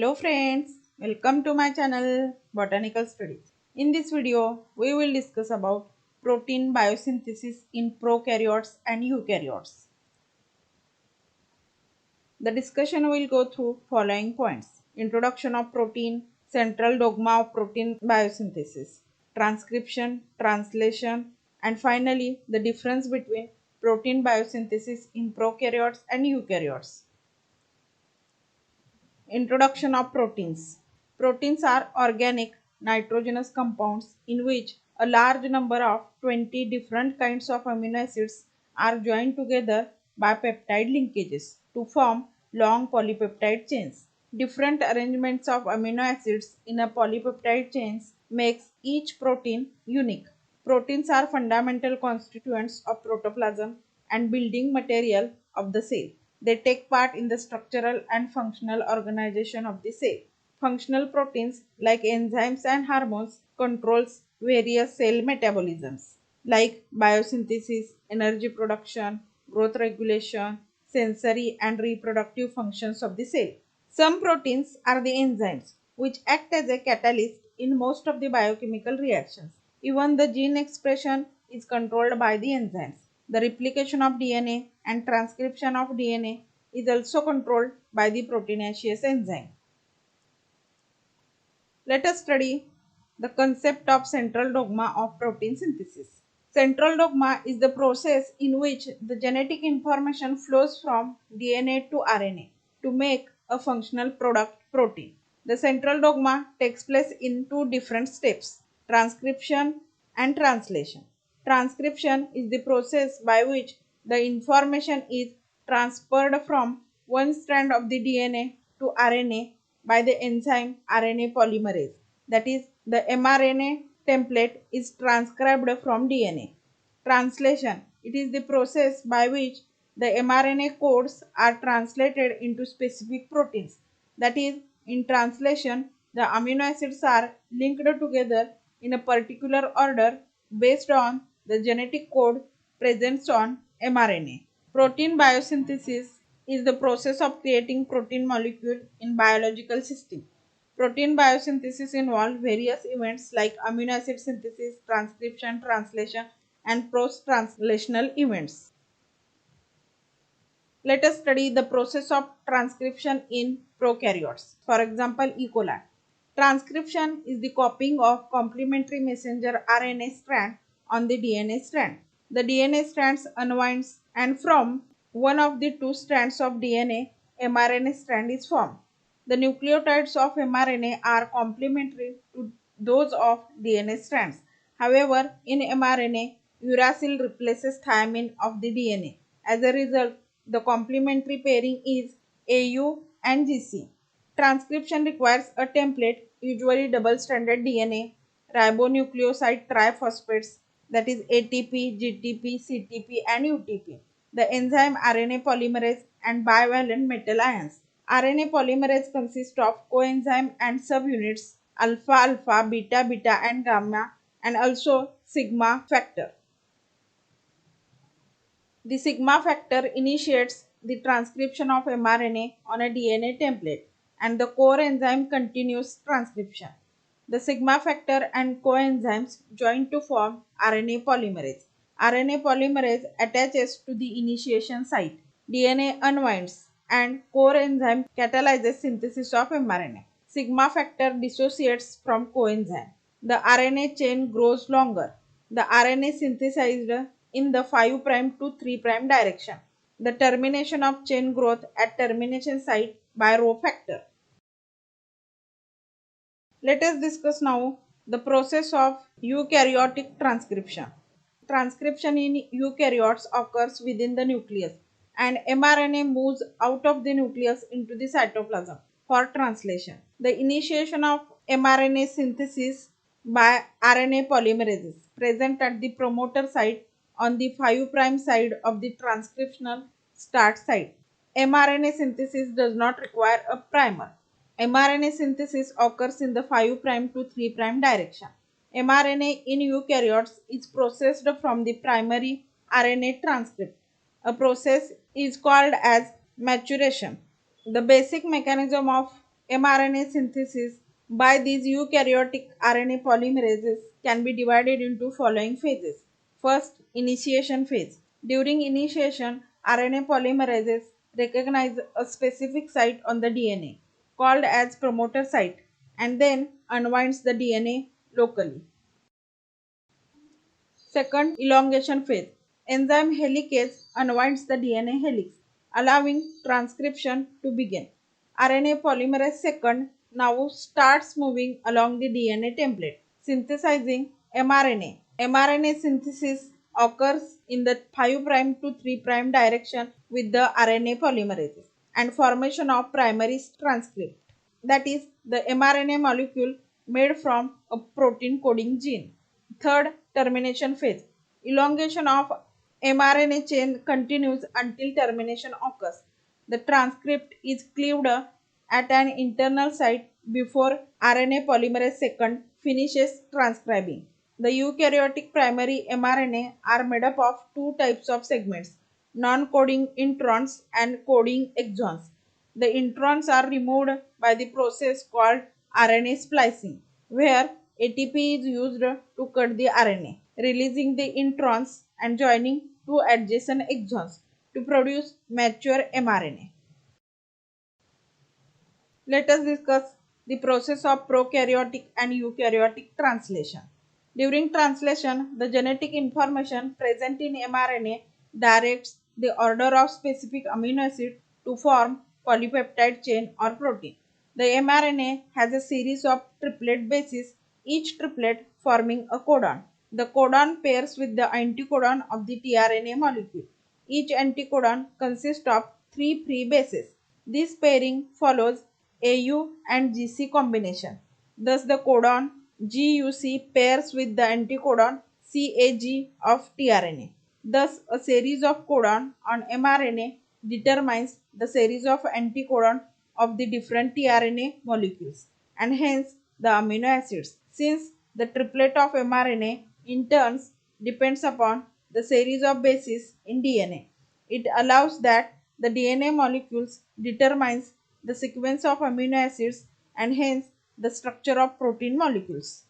Hello friends, welcome to my channel Botanical Studies. In this video, we will discuss about protein biosynthesis in prokaryotes and eukaryotes. The discussion will go through following points: introduction of protein, central dogma of protein biosynthesis, transcription, translation, and finally the difference between protein biosynthesis in prokaryotes and eukaryotes. Introduction of proteins. Proteins are organic nitrogenous compounds in which a large number of 20 different kinds of amino acids are joined together by peptide linkages to form long polypeptide chains. Different arrangements of amino acids in a polypeptide chains makes each protein unique. Proteins are fundamental constituents of protoplasm and building material of the cell. They take part in the structural and functional organization of the cell. Functional proteins like enzymes and hormones controls various cell metabolisms like biosynthesis, energy production, growth regulation, sensory and reproductive functions of the cell. Some proteins are the enzymes which act as a catalyst in most of the biochemical reactions. Even the gene expression is controlled by the enzymes. The replication of DNA and transcription of DNA is also controlled by the proteinaceous enzyme. Let us study the concept of central dogma of protein synthesis. Central dogma is the process in which the genetic information flows from DNA to RNA to make a functional product protein. The central dogma takes place in two different steps: transcription and translation. Transcription is the process by which the information is transferred from one strand of the DNA to RNA by the enzyme RNA polymerase. That is, the mRNA template is transcribed from DNA. Translation. It is the process by which the mRNA codes are translated into specific proteins. That is, in translation, the amino acids are linked together in a particular order based on the genetic code present on mRNA. Protein biosynthesis is the process of creating protein molecule in biological system. Protein biosynthesis involves various events like amino acid synthesis, transcription, translation, and post-translational events. Let us study the process of transcription in prokaryotes. For example, E. coli. Transcription is the copying of complementary messenger RNA strand on the DNA strand. The DNA strands unwinds and from one of the two strands of DNA, mRNA strand is formed. The nucleotides of mRNA are complementary to those of DNA strands. However, in mRNA, uracil replaces thymine of the DNA. As a result, the complementary pairing is AU and GC. Transcription requires a template, usually double-stranded DNA, ribonucleoside triphosphates, that is ATP, GTP, CTP, and UTP. The enzyme RNA polymerase and bivalent metal ions. RNA polymerase consists of coenzyme and subunits alpha alpha, beta beta, and gamma, and also sigma factor. The sigma factor initiates the transcription of mRNA on a DNA template, and the core enzyme continues transcription. The sigma factor and coenzymes join to form RNA polymerase. RNA polymerase attaches to the initiation site. DNA unwinds and core enzyme catalyzes synthesis of mRNA. Sigma factor dissociates from coenzyme. The RNA chain grows longer. The RNA synthesized in the 5' to 3' direction. The termination of chain growth at termination site by Rho factor. Let us discuss now the process of eukaryotic transcription. Transcription in eukaryotes occurs within the nucleus and mRNA moves out of the nucleus into the cytoplasm for translation. The initiation of mRNA synthesis by RNA polymerases present at the promoter site on the 5' side of the transcriptional start site. mRNA synthesis does not require a primer. mRNA synthesis occurs in the 5' to 3' direction. mRNA in eukaryotes is processed from the primary RNA transcript. A process is called as maturation. The basic mechanism of mRNA synthesis by these eukaryotic RNA polymerases can be divided into following phases. First, initiation phase. During initiation, RNA polymerases recognize a specific site on the DNA called as promoter site and then unwinds the DNA locally. Second, elongation phase. Enzyme helicase unwinds the DNA helix, allowing transcription to begin. RNA polymerase second now starts moving along the DNA template, synthesizing mRNA. mRNA synthesis occurs in the 5' to 3' direction with the RNA polymerases and formation of primary transcript, that is, the mRNA molecule made from a protein coding gene. Third, termination phase. Elongation of mRNA chain continues until termination occurs. The transcript is cleaved at an internal site before RNA polymerase second finishes transcribing. The eukaryotic primary mRNA are made up of two types of segments, non-coding introns and coding exons. The introns are removed by the process called RNA splicing, where ATP is used to cut the RNA, releasing the introns and joining two adjacent exons to produce mature mRNA. Let us discuss the process of prokaryotic and eukaryotic translation. During translation, the genetic information present in mRNA directs the order of specific amino acid to form polypeptide chain or protein. The mRNA has a series of triplet bases, each triplet forming a codon. The codon pairs with the anticodon of the tRNA molecule. Each anticodon consists of three free bases. This pairing follows AU and GC combination. Thus, the codon GUC pairs with the anticodon CAG of tRNA. Thus, a series of codon on mRNA determines the series of anticodon of the different tRNA molecules and hence the amino acids. Since the triplet of mRNA in turn depends upon the series of bases in DNA, it allows that the DNA molecules determines the sequence of amino acids and hence the structure of protein molecules.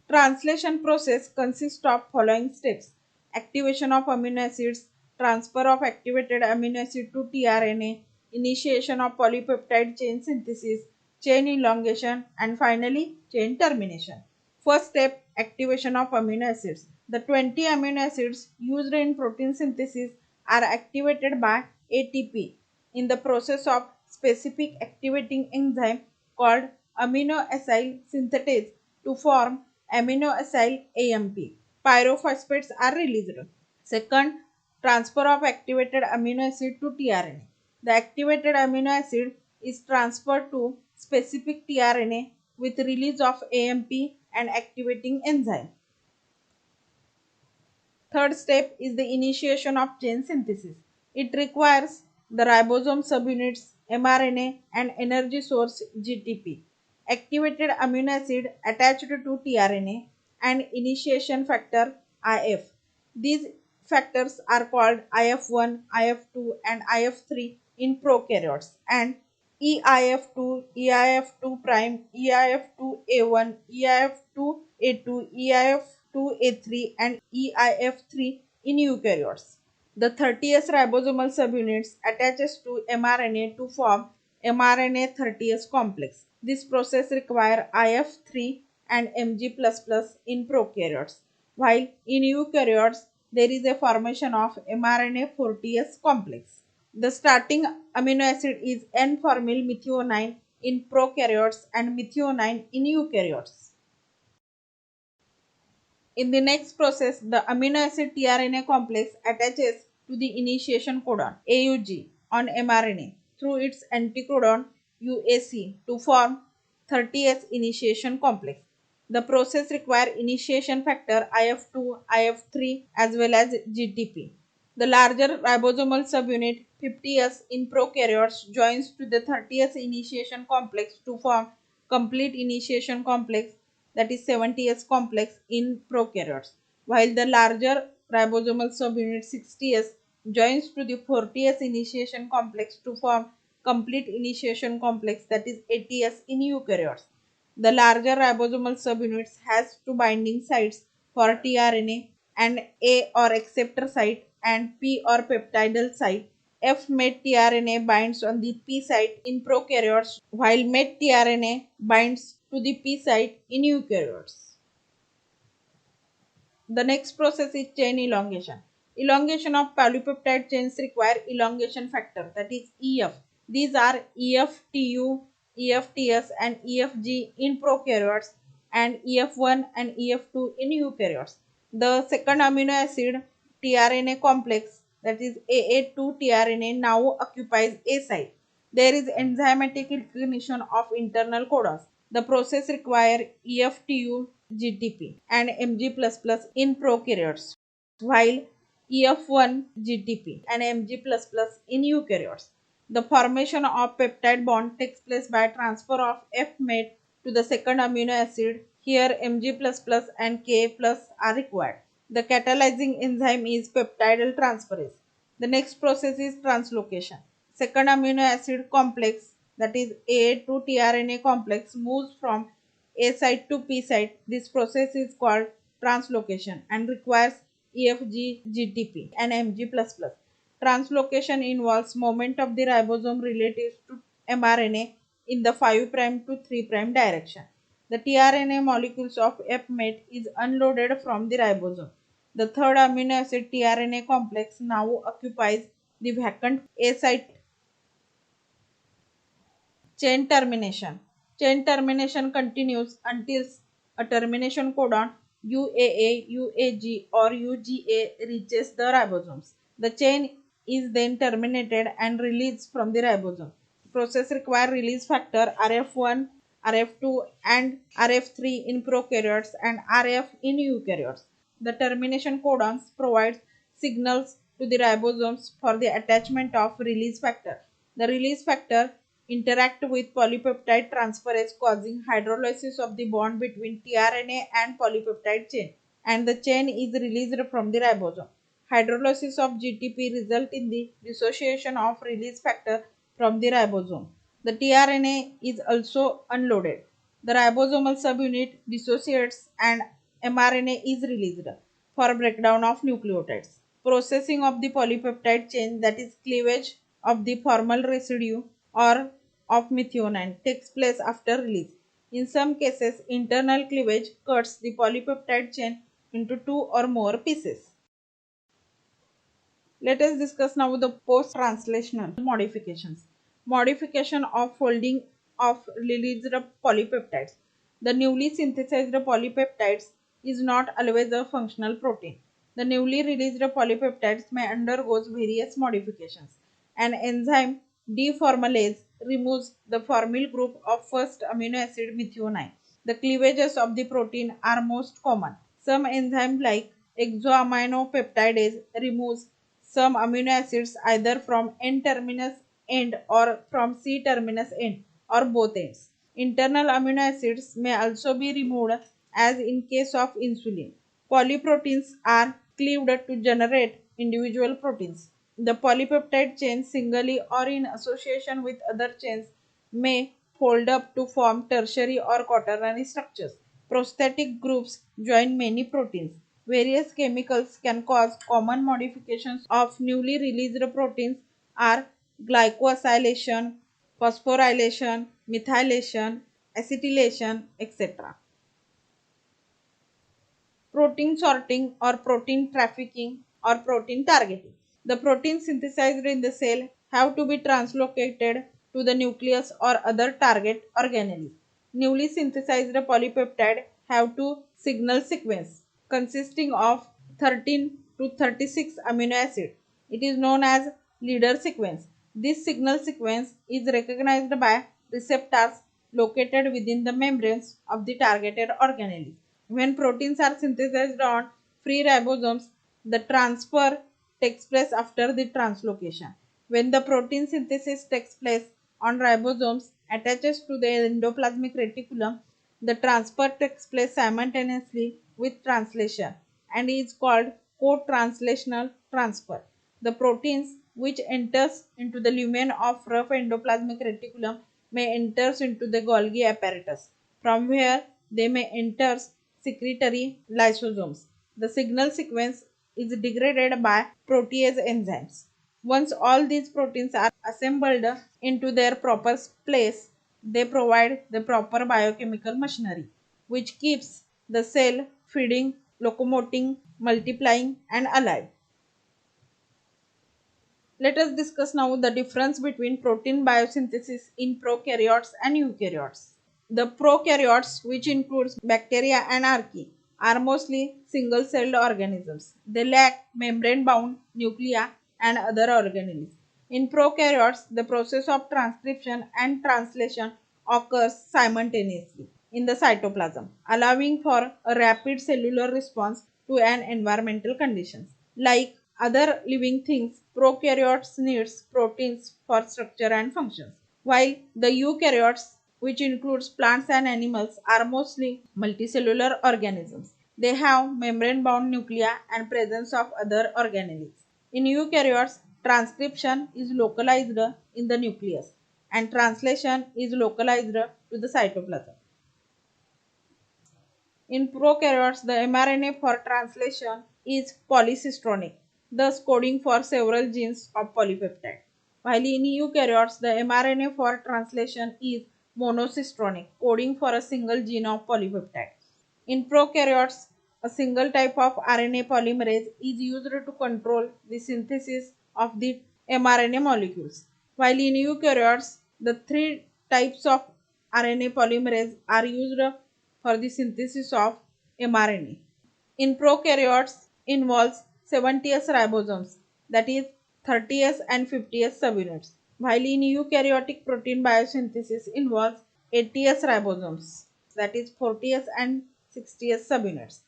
Translation process consists of following steps: activation of amino acids, transfer of activated amino acid to tRNA, initiation of polypeptide chain synthesis, chain elongation, and finally chain termination. First step, activation of amino acids. The 20 amino acids used in protein synthesis are activated by ATP in the process of specific activating enzyme called amino acyl synthetase to form amino acyl AMP. Pyrophosphates are released. Second, transfer of activated amino acid to tRNA. The activated amino acid is transferred to specific tRNA with release of AMP and activating enzyme. Third step is the initiation of chain synthesis. It requires the ribosome subunits, mRNA, and energy source GTP, activated amino acid attached to tRNA, and initiation factor IF. These factors are called IF1, IF2, and IF3 in prokaryotes, and EIF2, EIF2 prime, EIF2A1, EIF2A2, EIF2A3, and EIF3 in eukaryotes. The 30S ribosomal subunits attaches to mRNA to form mRNA 30S complex. This process requires IF3 and Mg++ in prokaryotes, while in eukaryotes there is a formation of mRNA 40S complex. The starting amino acid is N-formyl methionine in prokaryotes and methionine in eukaryotes. In the next process, the amino acid tRNA complex attaches to the initiation codon AUG on mRNA through its anticodon UAC to form 30S initiation complex. The process requires initiation factor IF2, IF3 as well as GTP. The larger ribosomal subunit 50S in prokaryotes joins to the 30S initiation complex to form complete initiation complex, that is 70S complex in prokaryotes, while the larger ribosomal subunit 60S joins to the 40S initiation complex to form complete initiation complex, that is ATS, in eukaryotes. The larger ribosomal subunits has two binding sites for tRNA, and A or acceptor site and P or peptidal site. F met tRNA binds on the P site in prokaryotes, while met tRNA binds to the P site in eukaryotes. The next process is chain elongation. Elongation of polypeptide chains require elongation factor, that is EF. These are EFTU, EFTS, and EFG in prokaryotes, and EF1 and EF2 in eukaryotes. The second amino acid tRNA complex, that is AA2 tRNA, now occupies A site. There is enzymatic recognition of internal codons. The process requires EFTU GTP and Mg++ in prokaryotes, while EF1 GTP and Mg++ in eukaryotes. The formation of peptide bond takes place by transfer of F-met to the second amino acid. Here Mg++ and Ka+ are required. The catalyzing enzyme is peptidyl transferase. The next process is translocation. Second amino acid complex, that is AA2 tRNA complex, moves from A site to P site. This process is called translocation and requires EFG, GTP and Mg++. Translocation involves movement of the ribosome relative to mRNA in the 5' to 3' direction. The tRNA molecules of F-met is unloaded from the ribosome. The third amino acid tRNA complex now occupies the vacant A site. Chain termination. Chain termination continues until a termination codon UAA, UAG, or UGA reaches the ribosomes. The chain is then terminated and released from the ribosome. Process require release factor RF1, RF2, and RF3 in prokaryotes and RF in eukaryotes. The termination codons provides signals to the ribosomes for the attachment of release factor. The release factor interact with polypeptide transferase, causing hydrolysis of the bond between tRNA and polypeptide chain, and the chain is released from the ribosome. Hydrolysis of GTP result in the dissociation of release factor from the ribosome. The tRNA is also unloaded. The ribosomal subunit dissociates and mRNA is released for breakdown of nucleotides. Processing of the polypeptide chain, that is cleavage of the formal residue or of methionine, takes place after release. In some cases, internal cleavage cuts the polypeptide chain into two or more pieces. Let us discuss now the post-translational modifications. Modification of folding of released polypeptides. The newly synthesized polypeptides is not always a functional protein. The newly released polypeptides may undergo various modifications. An enzyme deformylase removes the formyl group of first amino acid methionine. The cleavages of the protein are most common. Some enzymes like exoaminopeptidase removes some amino acids either from N-terminus end or from C-terminus end or both ends. Internal amino acids may also be removed, as in case of insulin. Polyproteins are cleaved to generate individual proteins. The polypeptide chain, singly or in association with other chains, may fold up to form tertiary or quaternary structures. Prosthetic groups join many proteins. Various chemicals can cause common modifications of newly released proteins are glycosylation, phosphorylation, methylation, acetylation, etc. Protein sorting or protein trafficking or protein targeting. The proteins synthesized in the cell have to be translocated to the nucleus or other target organelles. Newly synthesized polypeptide have to signal sequence consisting of 13 to 36 amino acids. It is known as leader sequence. This signal sequence is recognized by receptors located within the membranes of the targeted organelle. When proteins are synthesized on free ribosomes, the transfer takes place after the translocation. When the protein synthesis takes place on ribosomes attaches to the endoplasmic reticulum, the transfer takes place simultaneously with translation and is called co-translational transfer. The proteins which enters into the lumen of rough endoplasmic reticulum may enters into the Golgi apparatus, from where they may enter secretory lysosomes. The signal sequence is degraded by protease enzymes. Once all these proteins are assembled into their proper place, they provide the proper biochemical machinery, which keeps the cell feeding, locomoting, multiplying, and alive. Let us discuss now the difference between protein biosynthesis in prokaryotes and eukaryotes. The prokaryotes, which includes bacteria and archaea, are mostly single-celled organisms. They lack membrane-bound nuclei and other organelles. In prokaryotes, the process of transcription and translation occurs simultaneously in the cytoplasm, allowing for a rapid cellular response to an environmental conditions. Like other living things, prokaryotes needs proteins for structure and functions, while the eukaryotes, which includes plants and animals, are mostly multicellular organisms. They have membrane-bound nuclei and presence of other organelles. In eukaryotes, transcription is localized in the nucleus and translation is localized to the cytoplasm. In prokaryotes, the mRNA for translation is polycistronic, thus coding for several genes of polypeptide. While in eukaryotes, the mRNA for translation is monocistronic, coding for a single gene of polypeptide. In prokaryotes, a single type of RNA polymerase is used to control the synthesis of the mRNA molecules, while in eukaryotes, the three types of RNA polymerase are used for the synthesis of mRNA. In prokaryotes, involves 70s ribosomes, that is 30s and 50s subunits, while in eukaryotic protein biosynthesis involves 80s ribosomes, that is 40s and 60s subunits.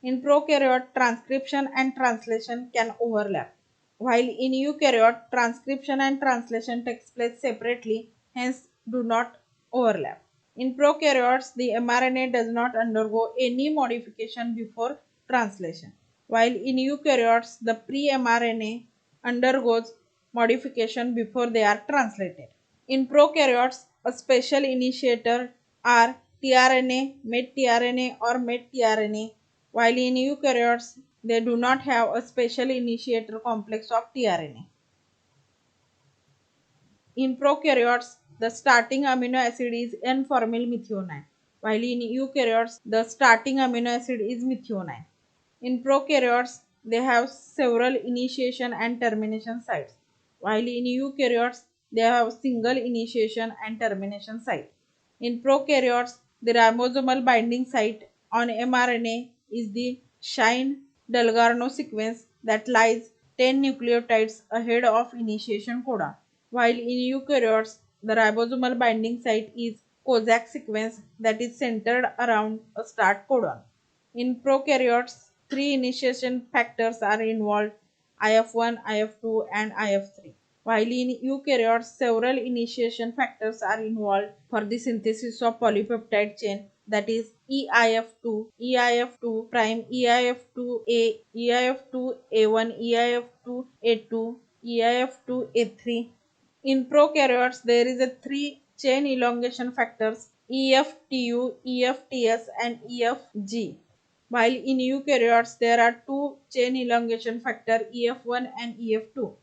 In prokaryote, transcription and translation can overlap, while in eukaryote, transcription and translation takes place separately, hence do not overlap. In prokaryotes, the mRNA does not undergo any modification before translation, while in eukaryotes, the pre-mRNA undergoes modification before they are translated. In prokaryotes, a special initiator are tRNA, medtRNA, or medtRNA, while in eukaryotes, they do not have a special initiator complex of tRNA. In prokaryotes, the starting amino acid is N-formyl methionine, while in eukaryotes, the starting amino acid is methionine. In prokaryotes, they have several initiation and termination sites, while in eukaryotes, they have single initiation and termination site. In prokaryotes, the ribosomal binding site on mRNA is the Shine-Dalgarno sequence that lies 10 nucleotides ahead of initiation codon, while in eukaryotes, the ribosomal binding site is Kozak sequence that is centered around a start codon. In prokaryotes, three initiation factors are involved: IF1, IF2, and IF3. While in eukaryotes, several initiation factors are involved for the synthesis of polypeptide chain, that is EIF2, EIF2 prime, EIF2A, EIF2A1, EIF2A2, EIF2A3. In prokaryotes, there is a three chain elongation factors: EFTU, EFTS, and EFG. While in eukaryotes, there are two chain elongation factor EF1 and EF2.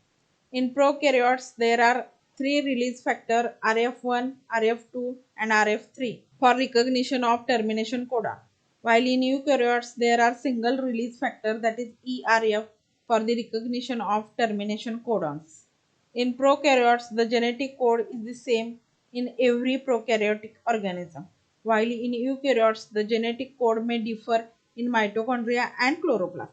In prokaryotes, there are three release factor RF1, RF2, and RF3 for recognition of termination codon. While in eukaryotes, there are single release factor, that is ERF, for the recognition of termination codons. In prokaryotes, the genetic code is the same in every prokaryotic organism, while in eukaryotes, the genetic code may differ in mitochondria and chloroplast.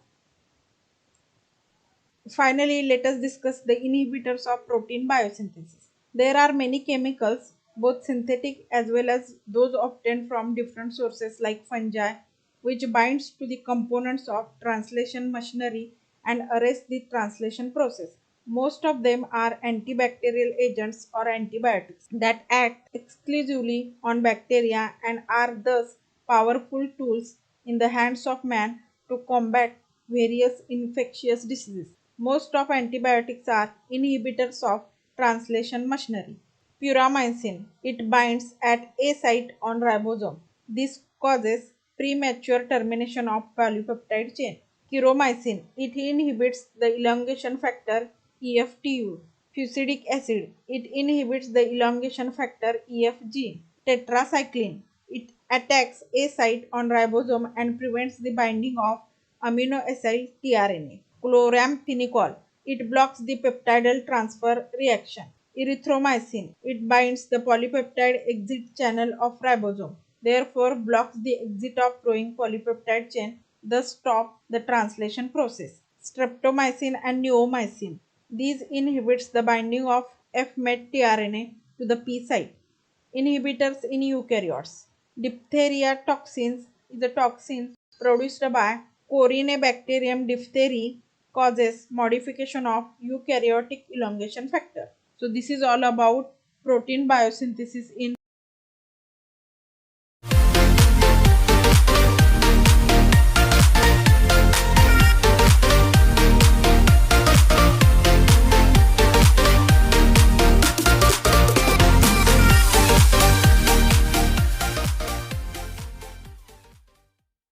Finally, let us discuss the inhibitors of protein biosynthesis. There are many chemicals, both synthetic as well as those obtained from different sources like fungi, which binds to the components of translation machinery and arrest the translation process. Most of them are antibacterial agents or antibiotics that act exclusively on bacteria and are thus powerful tools in the hands of man to combat various infectious diseases. Most of antibiotics are inhibitors of translation machinery. Puramycin. It binds at A site on ribosome. This causes premature termination of polypeptide chain. Chiromycin. It inhibits the elongation factor EFTU. Fusidic acid. It inhibits the elongation factor EFG. Tetracycline. It attacks A site on ribosome and prevents the binding of amino acyl tRNA. Chloramphenicol. It blocks the peptidal transfer reaction. Erythromycin. It binds the polypeptide exit channel of ribosome, therefore blocks the exit of growing polypeptide chain, thus stop the translation process. Streptomycin and neomycin. These inhibits the binding of F-MET tRNA to the P site. Inhibitors in eukaryotes. Diphtheria toxins is a toxin produced by Corynebacterium diphtheria causes modification of eukaryotic elongation factor. So this is all about protein biosynthesis in